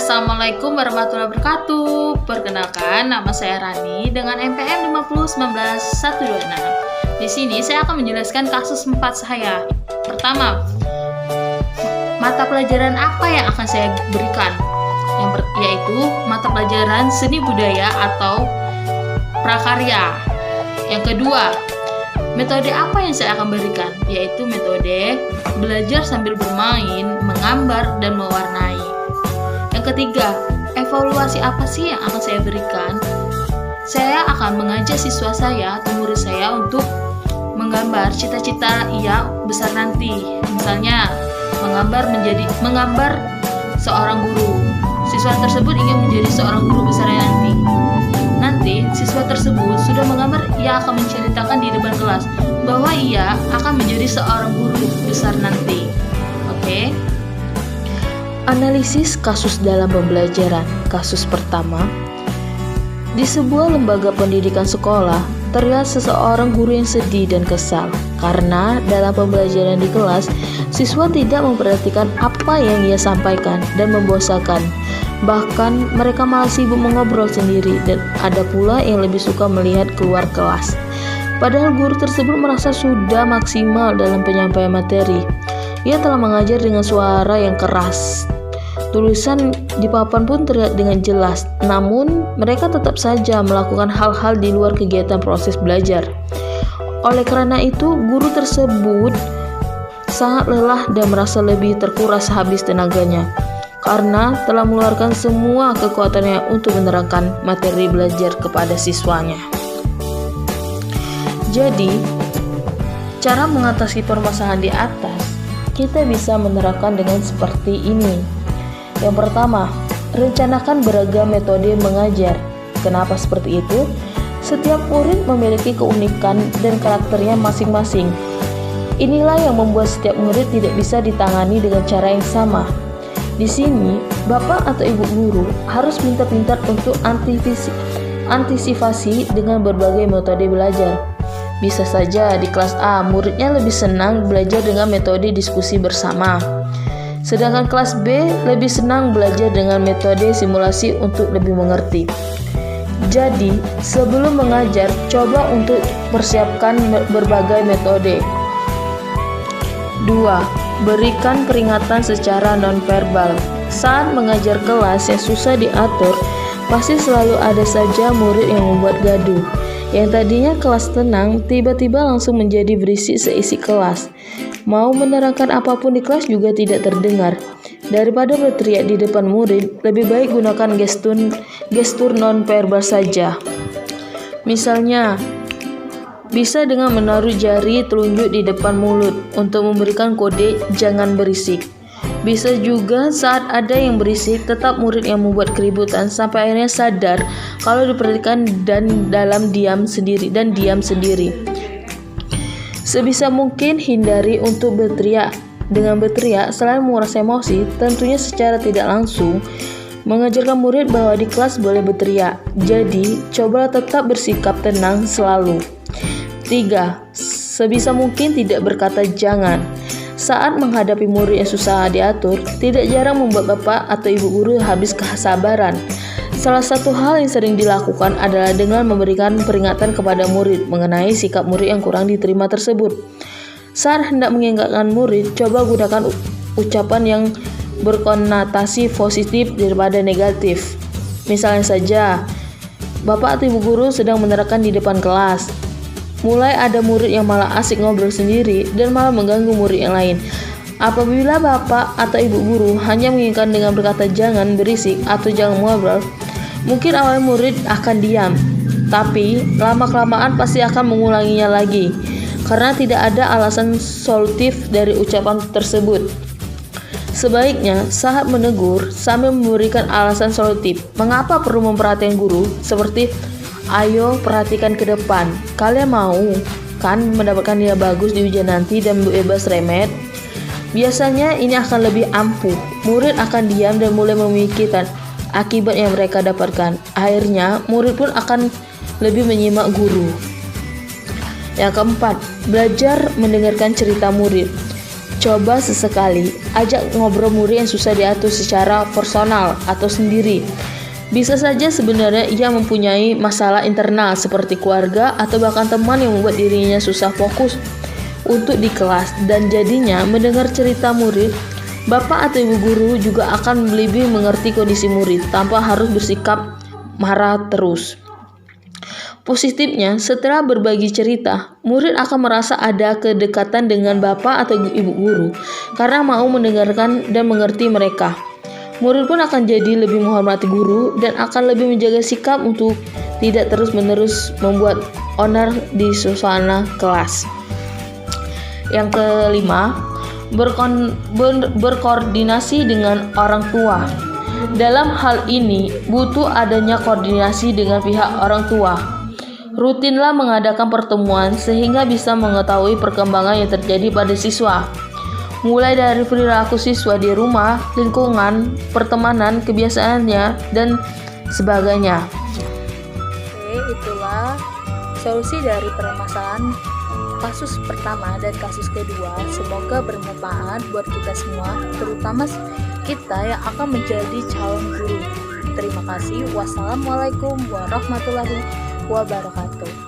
Assalamualaikum warahmatullahi wabarakatuh. Perkenalkan, nama saya Rani dengan NPM 5019126. Di sini saya akan menjelaskan kasus 4 saya. Pertama, mata pelajaran apa yang akan saya berikan? Yaitu mata pelajaran seni budaya atau prakarya. Yang kedua, metode apa yang saya akan berikan? Yaitu metode belajar sambil bermain, menggambar, dan mewarnai. Yang ketiga, evaluasi apa sih yang akan saya berikan? Saya akan mengajak siswa saya atau murid saya untuk menggambar cita-cita ia besar nanti. Misalnya, menggambar seorang guru. Siswa tersebut ingin menjadi seorang guru besar nanti. Nanti, siswa tersebut sudah menggambar, ia akan menceritakan di depan kelas bahwa ia akan menjadi seorang guru besar nanti. Oke? Analisis kasus dalam pembelajaran. Kasus pertama, di sebuah lembaga pendidikan sekolah, terlihat seseorang guru yang sedih dan kesal karena dalam pembelajaran di kelas, siswa tidak memperhatikan apa yang ia sampaikan dan membosankan. Bahkan mereka malah sibuk mengobrol sendiri dan ada pula yang lebih suka melihat keluar kelas. Padahal guru tersebut merasa sudah maksimal dalam penyampaian materi. Ia telah mengajar dengan suara yang keras. Tulisan di papan pun terlihat dengan jelas, namun mereka tetap saja melakukan hal-hal di luar kegiatan proses belajar. Oleh karena itu, guru tersebut sangat lelah dan merasa lebih terkuras habis tenaganya karena telah mengeluarkan semua kekuatannya untuk menerangkan materi belajar kepada siswanya. Jadi, cara mengatasi permasalahan di atas, kita bisa menerapkan dengan seperti ini. Yang pertama, rencanakan beragam metode mengajar. Kenapa seperti itu? Setiap murid memiliki keunikan dan karakternya masing-masing. Inilah yang membuat setiap murid tidak bisa ditangani dengan cara yang sama. Di sini, bapak atau ibu guru harus pintar-pintar untuk antisipasi dengan berbagai metode belajar. Bisa saja di kelas A, muridnya lebih senang belajar dengan metode diskusi bersama. Sedangkan kelas B lebih senang belajar dengan metode simulasi untuk lebih mengerti. Jadi, sebelum mengajar, coba untuk persiapkan berbagai metode. 2. Berikan peringatan secara nonverbal. Saat mengajar kelas yang susah diatur, pasti selalu ada saja murid yang membuat gaduh. Yang tadinya kelas tenang, tiba-tiba langsung menjadi berisik seisi kelas. Mau menerangkan apapun di kelas juga tidak terdengar. Daripada berteriak di depan murid, lebih baik gunakan gestur nonverbal saja. Misalnya, bisa dengan menaruh jari telunjuk di depan mulut untuk memberikan kode jangan berisik. Bisa juga saat ada yang berisik, tetap murid yang membuat keributan sampai akhirnya sadar kalau diperhatikan dan diam sendiri. Sebisa mungkin hindari untuk berteriak. Dengan berteriak, selain menguras emosi, tentunya secara tidak langsung mengajarkan murid bahwa di kelas boleh berteriak. Jadi, cobalah tetap bersikap tenang selalu. 3. Sebisa mungkin tidak berkata jangan. Saat menghadapi murid yang susah diatur, tidak jarang membuat bapak atau ibu guru habis kesabaran. Salah satu hal yang sering dilakukan adalah dengan memberikan peringatan kepada murid mengenai sikap murid yang kurang diterima tersebut. Saat hendak mengingatkan murid, coba gunakan ucapan yang berkonotasi positif daripada negatif. Misalnya saja, bapak atau ibu guru sedang menerangkan di depan kelas. Mulai ada murid yang malah asik ngobrol sendiri dan malah mengganggu murid yang lain. Apabila bapak atau ibu guru hanya mengingatkan dengan berkata jangan berisik atau jangan ngobrol, mungkin awal murid akan diam, tapi lama-kelamaan pasti akan mengulanginya lagi karena tidak ada alasan solutif dari ucapan tersebut. Sebaiknya saat menegur sambil memberikan alasan solutif mengapa perlu memperhatikan guru, seperti ayo perhatikan ke depan, kalian mau kan mendapatkan nilai bagus di ujian nanti dan bebas remet? Biasanya ini akan lebih ampuh. Murid akan diam dan mulai memikirkan akibat yang mereka dapatkan. Akhirnya, murid pun akan lebih menyimak guru. Yang keempat, belajar mendengarkan cerita murid. Coba sesekali ajak ngobrol murid yang susah diatur secara personal atau sendiri. Bisa saja sebenarnya ia mempunyai masalah internal seperti keluarga atau bahkan teman yang membuat dirinya susah fokus untuk di kelas, dan jadinya mendengar cerita murid, bapak atau ibu guru juga akan lebih mengerti kondisi murid tanpa harus bersikap marah terus. Positifnya, setelah berbagi cerita, murid akan merasa ada kedekatan dengan bapak atau ibu guru karena mau mendengarkan dan mengerti mereka. Murid pun akan jadi lebih menghormati guru dan akan lebih menjaga sikap untuk tidak terus-menerus membuat onar di suasana kelas. Yang kelima, berkoordinasi dengan orang tua. Dalam hal ini, butuh adanya koordinasi dengan pihak orang tua. Rutinlah mengadakan pertemuan sehingga bisa mengetahui perkembangan yang terjadi pada siswa. Mulai dari perilaku siswa di rumah, lingkungan, pertemanan, kebiasaannya, dan sebagainya. Oke, itulah solusi dari permasalahan kasus pertama dan kasus kedua. Semoga bermanfaat buat kita semua, terutama kita yang akan menjadi calon guru. Terima kasih. Wassalamualaikum warahmatullahi wabarakatuh.